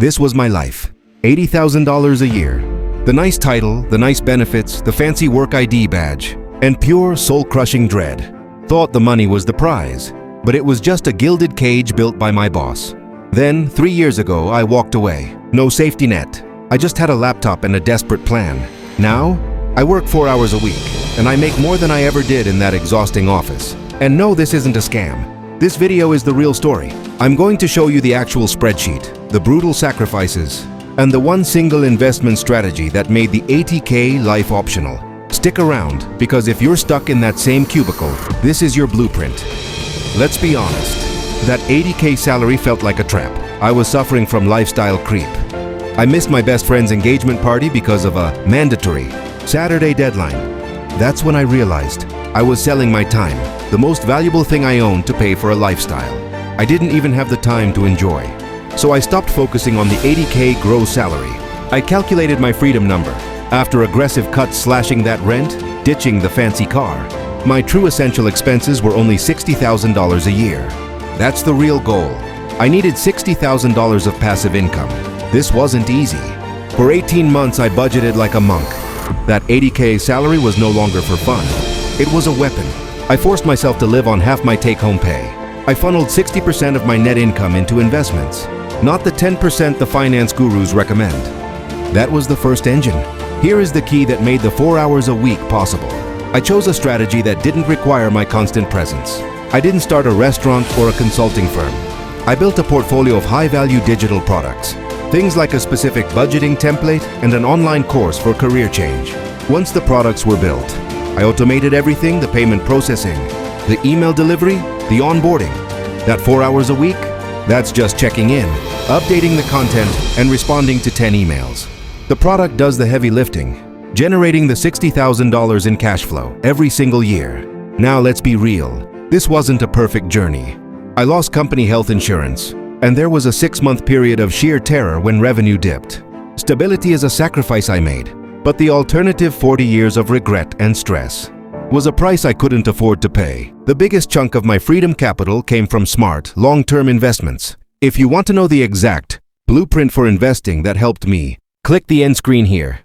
This was my life. $80,000 a year. The nice title, the nice benefits, the fancy work ID badge, and pure soul-crushing dread. Thought the money was the prize, but it was just a gilded cage built by my boss. Then, 3 years ago, I walked away. No safety net. I just had a laptop and a desperate plan. Now, I work 4 hours a week, and I make more than I ever did in that exhausting office. And no, this isn't a scam. This video is the real story. I'm going to show you the actual spreadsheet, the brutal sacrifices, and the one single investment strategy that made the $80K life optional. Stick around, because if you're stuck in that same cubicle, this is your blueprint. Let's be honest, that $80K salary felt like a trap. I was suffering from lifestyle creep. I missed my best friend's engagement party because of a mandatory Saturday deadline. That's when I realized I was selling my time, the most valuable thing I owned, to pay for a lifestyle I didn't even have the time to enjoy. So I stopped focusing on the $80K gross salary. I calculated my freedom number. After aggressive cuts slashing that rent, ditching the fancy car, my true essential expenses were only $60,000 a year. That's the real goal. I needed $60,000 of passive income. This wasn't easy. For 18 months I budgeted like a monk. That $80K salary was no longer for fun. It was a weapon. I forced myself to live on half my take-home pay. I funneled 60% of my net income into investments, not the 10% the finance gurus recommend. That was the first engine. Here is the key that made the 4 hours a week possible. I chose a strategy that didn't require my constant presence. I didn't start a restaurant or a consulting firm. I built a portfolio of high-value digital products. Things like a specific budgeting template and an online course for career change. Once the products were built, I automated everything: the payment processing, the email delivery, the onboarding. That 4 hours a week, that's just checking in, updating the content, and responding to 10 emails. The product does the heavy lifting, generating the $60,000 in cash flow every single year. Now let's be real, this wasn't a perfect journey. I lost company health insurance, and there was a 6-month period of sheer terror when revenue dipped. Stability is a sacrifice I made, but the alternative, 40 years of regret and stress, was a price I couldn't afford to pay. The biggest chunk of my freedom capital came from smart, long-term investments. If you want to know the exact blueprint for investing that helped me, click the end screen here.